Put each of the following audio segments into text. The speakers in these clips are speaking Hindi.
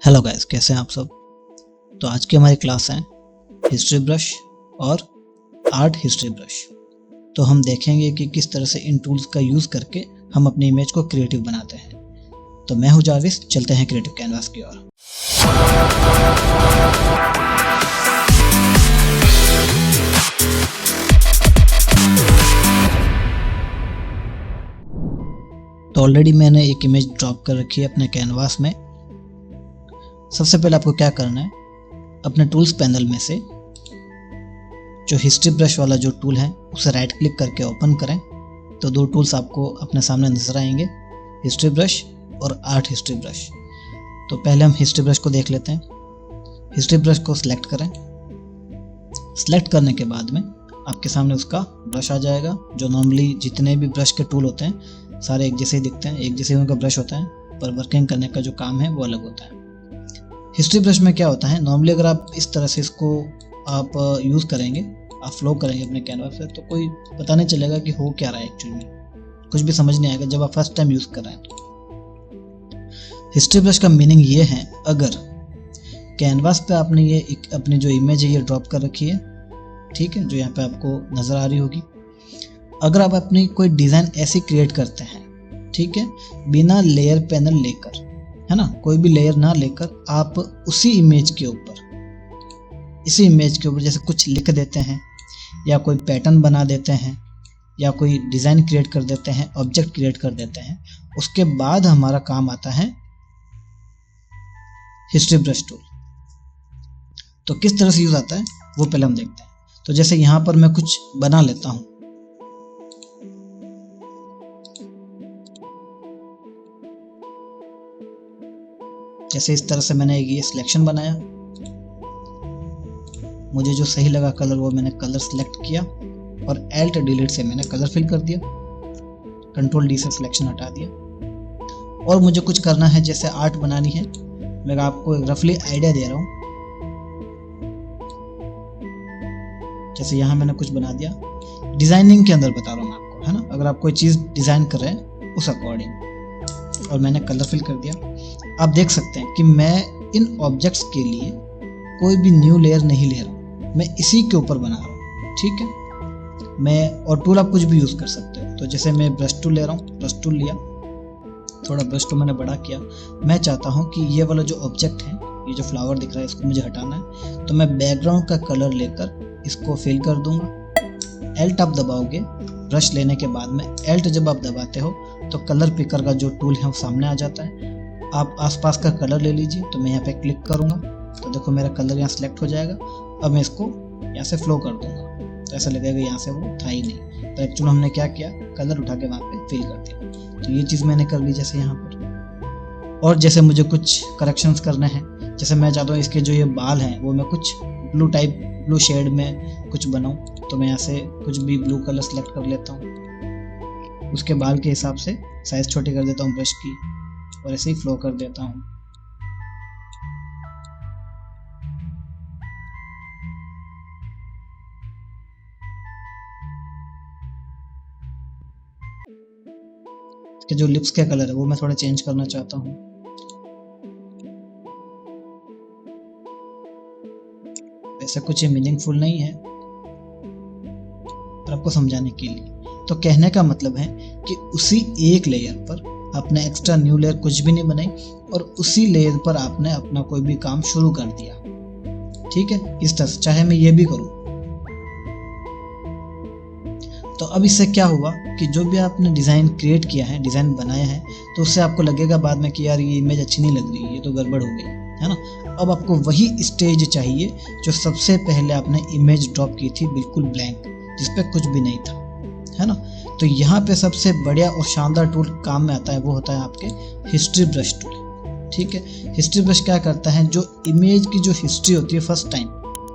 हेलो गाइस, कैसे हैं आप सब। तो आज की हमारी क्लास है हिस्ट्री ब्रश और आर्ट हिस्ट्री ब्रश। तो हम देखेंगे कि किस तरह से इन टूल्स का यूज़ करके हम अपनी इमेज को क्रिएटिव बनाते हैं। तो मैं हूं जाविस, चलते हैं क्रिएटिव कैनवास की ओर। तो ऑलरेडी मैंने एक इमेज ड्रॉप कर रखी है अपने कैनवास में। सबसे पहले आपको क्या करना है, अपने टूल्स पैनल में से जो हिस्ट्री ब्रश वाला जो टूल है उसे राइट क्लिक करके ओपन करें। तो दो टूल्स आपको अपने सामने नजर आएंगे, हिस्ट्री ब्रश और आर्ट हिस्ट्री ब्रश। तो पहले हम हिस्ट्री ब्रश को देख लेते हैं। हिस्ट्री ब्रश को सिलेक्ट करें। सिलेक्ट करने के बाद में आपके सामने उसका ब्रश आ जाएगा। जो नॉर्मली जितने भी ब्रश के टूल होते हैं सारे एक जैसे ही दिखते हैं, एक जैसे उनका ब्रश होता है, पर वर्किंग करने का जो काम है वो अलग होता है। हिस्ट्री ब्रश में क्या होता है, नॉर्मली अगर आप इस तरह से इसको आप यूज़ करेंगे, आप फ्लो करेंगे अपने कैनवास पे, तो कोई पता नहीं चलेगा कि हो क्या रहा है एक्चुअली में, कुछ भी समझ नहीं आएगा जब आप फर्स्ट टाइम यूज़ कर रहे हैं। तो हिस्ट्री ब्रश का मीनिंग ये है, अगर कैनवास पे आपने ये अपनी जो इमेज है ये ड्रॉप कर रखी है, ठीक है, जो यहाँ पे आपको नज़र आ रही होगी। अगर आप अपनी कोई डिज़ाइन ऐसी क्रिएट करते हैं, ठीक है, बिना लेयर पैनल लेकर, है ना, कोई भी लेयर ना लेकर, आप उसी इमेज के ऊपर, इसी इमेज के ऊपर जैसे कुछ लिख देते हैं या कोई पैटर्न बना देते हैं या कोई डिज़ाइन क्रिएट कर देते हैं, ऑब्जेक्ट क्रिएट कर देते हैं, उसके बाद हमारा काम आता है हिस्ट्री ब्रश टूल। तो किस तरह से यूज आता है वो पहले हम देखते हैं। तो जैसे यहाँ पर मैं कुछ बना लेता हूँ, जैसे इस तरह से मैंने ये सिलेक्शन बनाया, मुझे जो सही लगा कलर वो मैंने कलर सिलेक्ट किया और Alt डिलीट से मैंने कलर फिल कर दिया, कंट्रोल D से सिलेक्शन हटा दिया। और मुझे कुछ करना है, जैसे आर्ट बनानी है, मैं आपको एक रफली आइडिया दे रहा हूँ। जैसे यहाँ मैंने कुछ बना दिया, डिजाइनिंग के अंदर बता रहा हूँ मैं आपको, है ना, अगर आप कोई चीज़ डिज़ाइन कर रहे हैं उस अकॉर्डिंग, और मैंने कलर फिल कर दिया। आप देख सकते हैं कि मैं इन ऑब्जेक्ट्स के लिए कोई भी न्यू लेयर नहीं ले रहा हूँ, मैं इसी के ऊपर बना रहा हूँ, ठीक है। मैं और टूल आप कुछ भी यूज़ कर सकते हो। तो जैसे मैं ब्रश टूल ले रहा हूँ, ब्रश टूल लिया, थोड़ा ब्रश को मैंने बड़ा किया। मैं चाहता हूँ कि ये वाला जो ऑब्जेक्ट है, ये जो फ्लावर दिख रहा है, इसको मुझे हटाना है। तो मैं बैकग्राउंड का कलर लेकर इसको फिल कर दूंगा। Alt आप दबाओगे ब्रश लेने के बाद में, Alt जब आप दबाते हो तो कलर पिकर का जो टूल है वो सामने आ जाता है। आप आसपास का कलर ले लीजिए। तो मैं यहाँ पे क्लिक करूँगा तो देखो मेरा कलर यहाँ सिलेक्ट हो जाएगा। अब मैं इसको यहाँ से फ्लो कर दूंगा तो ऐसा लगेगा यहाँ से वो था ही नहीं, पर एक्चुअली हमने क्या किया, कलर उठा के वहाँ पे फिल कर दिया। तो ये चीज़ मैंने कर ली जैसे यहाँ पर। और जैसे मुझे कुछ करेक्शंस करने हैं, जैसे मैं चाहता हूँ इसके जो ये बाल हैं वो मैं कुछ ब्लू शेड में कुछ बनाऊँ, तो मैं यहाँ से कुछ भी ब्लू कलर सेलेक्ट कर लेता हूँ। उसके बाल के हिसाब से साइज छोटी कर देता हूँ ब्रश की, और ऐसे ही फ्लो कर देता हूँ। इसके जो लिप्स का कलर है वो मैं थोड़ा चेंज करना चाहता हूँ। ऐसा कुछ मीनिंगफुल नहीं है, पर आपको समझाने के लिए। तो कहने का मतलब है कि उसी एक लेयर पर आपने एक्स्ट्रा न्यू लेयर कुछ भी नहीं बनाई, और उसी लेयर पर आपने अपना कोई भी काम शुरू कर दिया, ठीक है। इस तरह से चाहे मैं ये भी करूं। तो अब इससे क्या हुआ कि जो भी आपने डिज़ाइन क्रिएट किया है, डिज़ाइन बनाया है, तो उससे आपको लगेगा बाद में कि यार ये इमेज अच्छी नहीं लग रही, ये तो गड़बड़ हो गई, है ना। अब आपको वही स्टेज चाहिए जो सबसे पहले आपने इमेज ड्रॉप की थी, बिल्कुल ब्लैंक, जिस पे कुछ भी नहीं था, है ना। तो यहाँ पे सबसे बढ़िया और शानदार टूल काम में आता है, वो होता है आपके हिस्ट्री ब्रश टूल, ठीक है। हिस्ट्री ब्रश क्या करता है, जो इमेज की जो हिस्ट्री होती है फर्स्ट टाइम,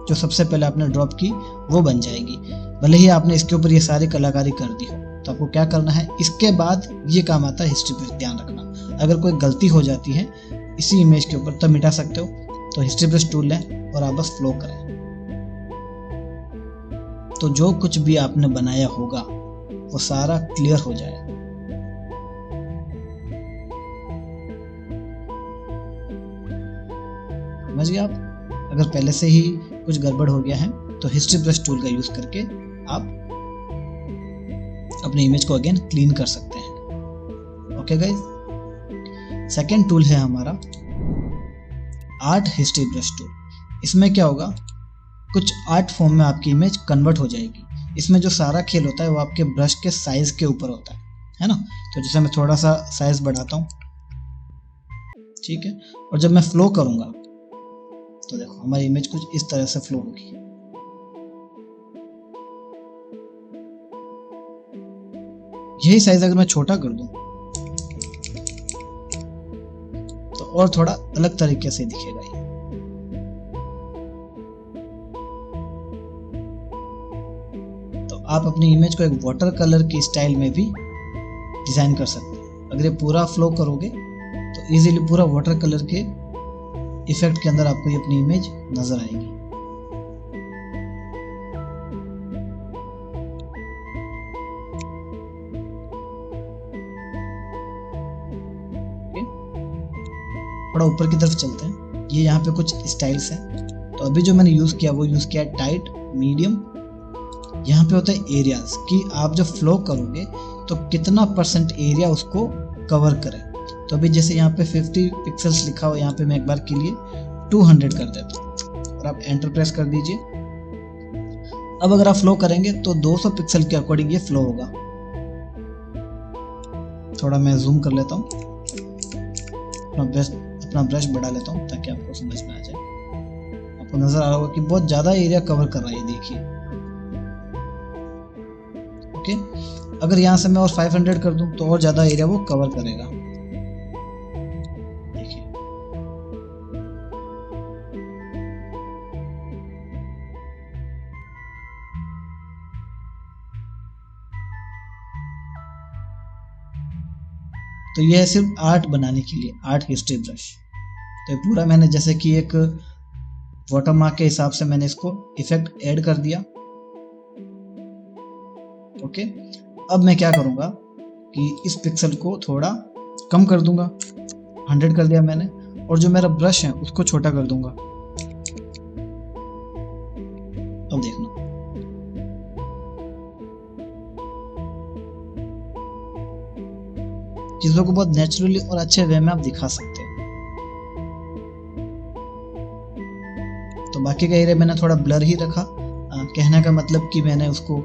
जो सबसे पहले आपने ड्रॉप की, वो बन जाएगी, भले ही आपने इसके ऊपर ये सारी कलाकारी कर दी हो। तो आपको क्या करना है, इसके बाद ये काम आता है हिस्ट्री ब्रश, ध्यान रखना। अगर कोई गलती हो जाती है इसी इमेज के ऊपर तब मिटा सकते हो। तो हिस्ट्री ब्रश टूल लें और आप बस फ्लो करें, तो जो कुछ भी आपने बनाया होगा वो सारा क्लियर हो जाएगा। समझ गए आप? अगर पहले से ही कुछ गड़बड़ हो गया है तो हिस्ट्री ब्रश टूल का यूज करके आप अपने इमेज को अगेन क्लीन कर सकते हैं। ओके गाइज, सेकेंड टूल है हमारा आर्ट हिस्ट्री ब्रश टूल। इसमें क्या होगा, कुछ आर्ट फॉर्म में आपकी इमेज कन्वर्ट हो जाएगी। इसमें जो सारा खेल होता है वो आपके ब्रश के साइज के ऊपर होता है ना। तो जैसे मैं थोड़ा सा साइज बढ़ाता हूँ, ठीक है, और जब मैं फ्लो करूंगा तो देखो हमारी इमेज कुछ इस तरह से फ्लो होगी। यही साइज अगर मैं छोटा कर दूं तो और थोड़ा अलग तरीके से दिखेगा ये। तो आप अपनी इमेज को एक वाटर कलर की स्टाइल में भी डिजाइन कर सकते हैं। अगर ये पूरा फ्लो करोगे तो इजीली पूरा वाटर कलर के इफेक्ट के अंदर आपको ये अपनी इमेज नजर आएगी। थोड़ा ऊपर की तरफ चलते हैं। ये यहाँ पे कुछ स्टाइल्स हैं। तो अभी जो मैंने यूज किया वो यूज किया टाइट, मीडियम। यहाँ पे होता है एरियाज कि आप जब फ्लो करोगे तो कितना % एरिया उसको कवर करे। तो अभी जैसे यहाँ पे 50 पिक्सल्स लिखा हुआ, यहाँ पे मैं एक बार के लिए 200 कर देता हूँ और आप एंटर प्रेस कर दीजिए। अब अगर आप फ्लो करेंगे तो 200 पिक्सल के अकॉर्डिंग ये फ्लो होगा। थोड़ा मैं जूम कर लेता हूँ, अपना ब्रश बढ़ा लेता हूँ ताकि आपको समझ में आ जाए। आपको नजर आ रहा होगा कि बहुत ज्यादा एरिया कवर कर रहा है, देखिए। ओके, अगर यहाँ से मैं और 500 कर दूं तो और ज्यादा एरिया वो कवर करेगा। देखिए, तो यह है सिर्फ आर्ट बनाने के लिए, आर्ट हिस्ट्री ब्रश। तो ये पूरा मैंने जैसे कि एक वाटरमार्क के हिसाब से मैंने इसको इफेक्ट ऐड कर दिया। ओके, अब मैं क्या करूंगा कि इस पिक्सल को थोड़ा कम कर दूंगा, 100 कर दिया मैंने, और जो मेरा ब्रश है उसको छोटा कर दूंगा। अब देखना, चीजों को बहुत नेचुरली और अच्छे वे में आप दिखा सकते हो। तो बाकी का एरिया मैंने थोड़ा ब्लर ही रखा, कहने का मतलब कि मैंने उसको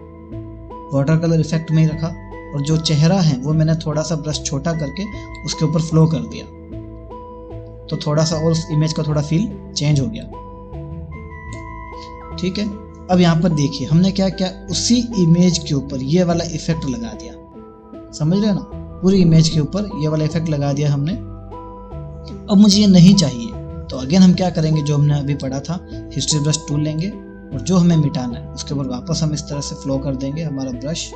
वाटर कलर इफेक्ट में ही रखा, और जो चेहरा है वो मैंने थोड़ा सा ब्रश छोटा करके उसके ऊपर फ्लो कर दिया। तो थोड़ा सा और उस इमेज का थोड़ा फील चेंज हो गया। ठीक है, अब यहाँ पर देखिए हमने क्या किया, उसी इमेज के ऊपर ये वाला इफेक्ट लगा दिया। समझ रहे हो ना, पूरी इमेज के ऊपर ये वाला इफेक्ट लगा दिया हमने। अब मुझे ये नहीं चाहिए, तो अगेन हम क्या करेंगे, जो हमने अभी पढ़ा था, हिस्ट्री ब्रश टूल लेंगे और जो हमें मिटाना है उसके ऊपर वापस हम इस तरह से फ्लो कर देंगे हमारा ब्रश।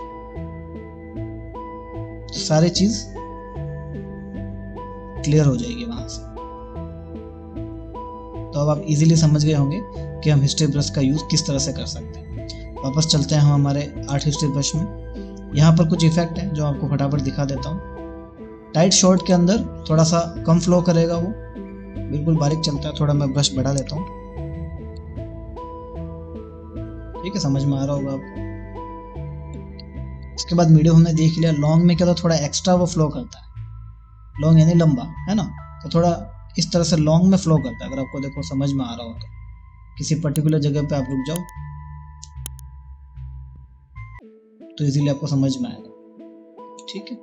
तो सारी चीज क्लियर हो जाएगी वहां से। तो अब आप इजीली समझ गए होंगे कि हम हिस्ट्री ब्रश का यूज किस तरह से कर सकते हैं। वापस चलते हैं हम हमारे आर्ट हिस्ट्री ब्रश में। यहाँ पर कुछ इफेक्ट हैं जो आपको फटाफट दिखा देता हूँ। टाइट शॉट के अंदर थोड़ा सा कम फ्लो करेगा, वो बिल्कुल बारीक चलता है। थोड़ा मैं ब्रश बढ़ा लेता हूँ, ठीक है, समझ में आ रहा होगा आपको। इसके बाद मीडियम हमने देख लिया। लॉन्ग में क्या था, थोड़ा एक्स्ट्रा वो फ्लो करता है, लॉन्ग यानी लंबा, है ना। तो थोड़ा इस तरह से लॉन्ग में फ्लो करता है। अगर आपको देखो समझ में आ रहा हो तो किसी पर्टिकुलर जगह पे आप रुक जाओ तो इजीली आपको समझ में आएगा। ठीक है,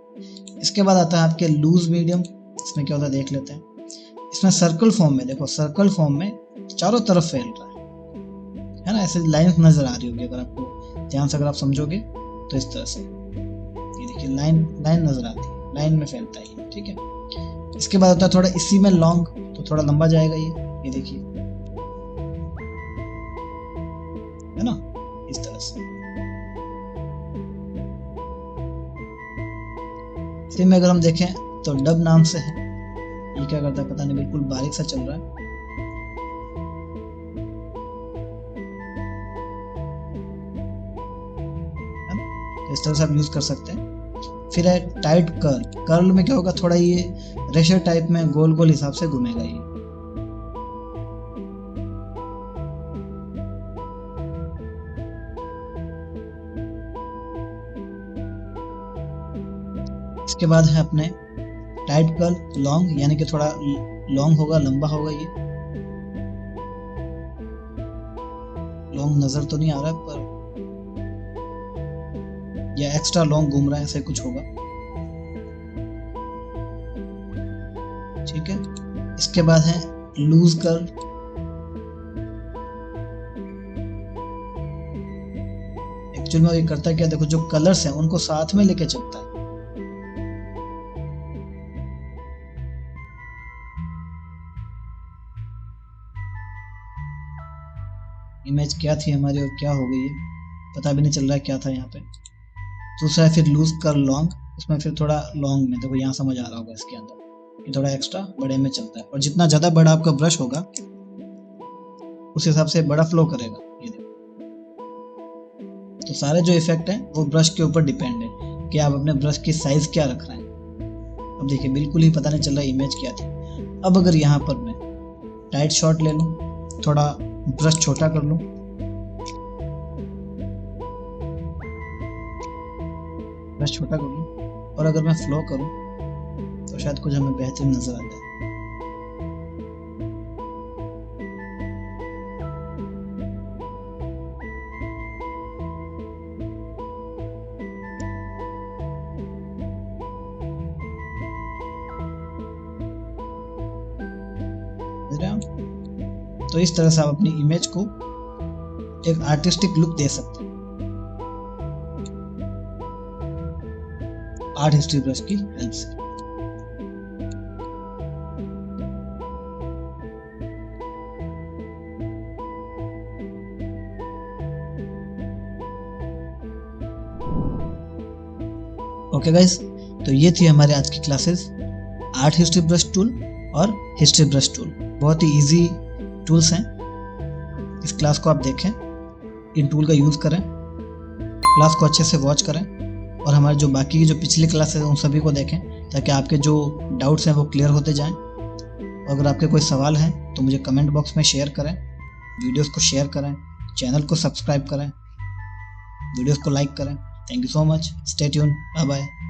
इसके बाद आता है आपके लूज मीडियम। इसमें क्या होता है देख लेते हैं। इसमें सर्कल फॉर्म में, देखो सर्कल फॉर्म में चारों तरफ फैल रहा है ना, ऐसे लाइन नजर आ रही होगी अगर आपको ध्यान से, अगर आप समझोगे तो इस तरह से ये देखिए लाइन नजर आती है, लाइन में फैलता है। ठीक है, इसके बाद होता है थोड़ा इसी में लॉन्ग, तो थोड़ा लंबा जाएगा ये देखिए, है ना, इस तरह से। फिर में अगर हम देखें तो डब नाम से है, ये क्या करता है पता नहीं, बिल्कुल बारीक सा चल रहा है। तो इस तरह से आप यूज कर सकते हैं। फिर है टाइट कर्ल। कर्ल में क्या होगा, थोड़ा ये रेशर टाइप में गोल गोल हिसाब से घूमेगा ये। इसके बाद है अपने टाइट कर्ल लॉन्ग, यानी कि थोड़ा लॉन्ग होगा, लंबा होगा। ये लॉन्ग नजर तो नहीं आ रहा पर या एक्स्ट्रा लॉन्ग घूम रहा है, ऐसे कुछ होगा। ठीक है, इसके बाद है लूज कर्ल। एक्चुअली में ये करता है क्या, देखो जो कलर्स हैं उनको साथ में लेके चलता है। इमेज क्या थी हमारी और क्या हो गई है पता भी नहीं चल रहा है क्या था यहाँ पे। दूसरा है फिर लूज कर्ल लॉन्ग, इसमें फिर थोड़ा लॉन्ग में, देखो यहाँ समझ आ रहा होगा इसके अंदर कि थोड़ा एक्स्ट्रा बड़े में चलता है, और जितना ज़्यादा बड़ा आपका ब्रश होगा उस हिसाब से बड़ा फ्लो करेगा। ये देखो, तो सारे जो इफेक्ट हैं वो ब्रश के ऊपर डिपेंड है कि आप अपने ब्रश की साइज क्या रख रहे हैं। अब देखिए बिल्कुल ही पता नहीं चल रहा इमेज क्या थी। अब अगर यहाँ पर मैं टाइट शॉट ले लूँ, थोड़ा ब्रश छोटा कर लूँ, ब्रश छोटा कर लूँ, और अगर मैं फ्लो करूँ तो शायद कुछ हमें बेहतरीन नजर आ जाए। तो इस तरह से आप अपनी इमेज को एक आर्टिस्टिक लुक दे सकते हैं आर्ट हिस्ट्री ब्रश की हेल्प से। ओके गाइस, तो ये थी हमारे आज की classes, art history brush tool और हिस्ट्री ब्रश टूल। बहुत ही इजी टूल्स हैं। इस क्लास को आप देखें, इन टूल का यूज़ करें, क्लास को अच्छे से वॉच करें, और हमारे जो बाकी की जो पिछली क्लासेस हैं उन सभी को देखें ताकि आपके जो डाउट्स हैं वो क्लियर होते जाएं। अगर आपके कोई सवाल हैं तो मुझे कमेंट बॉक्स में शेयर करें, वीडियोस को शेयर करें, चैनल को सब्सक्राइब करें, वीडियोस को लाइक करें। Thank you so much, stay tune, bye bye.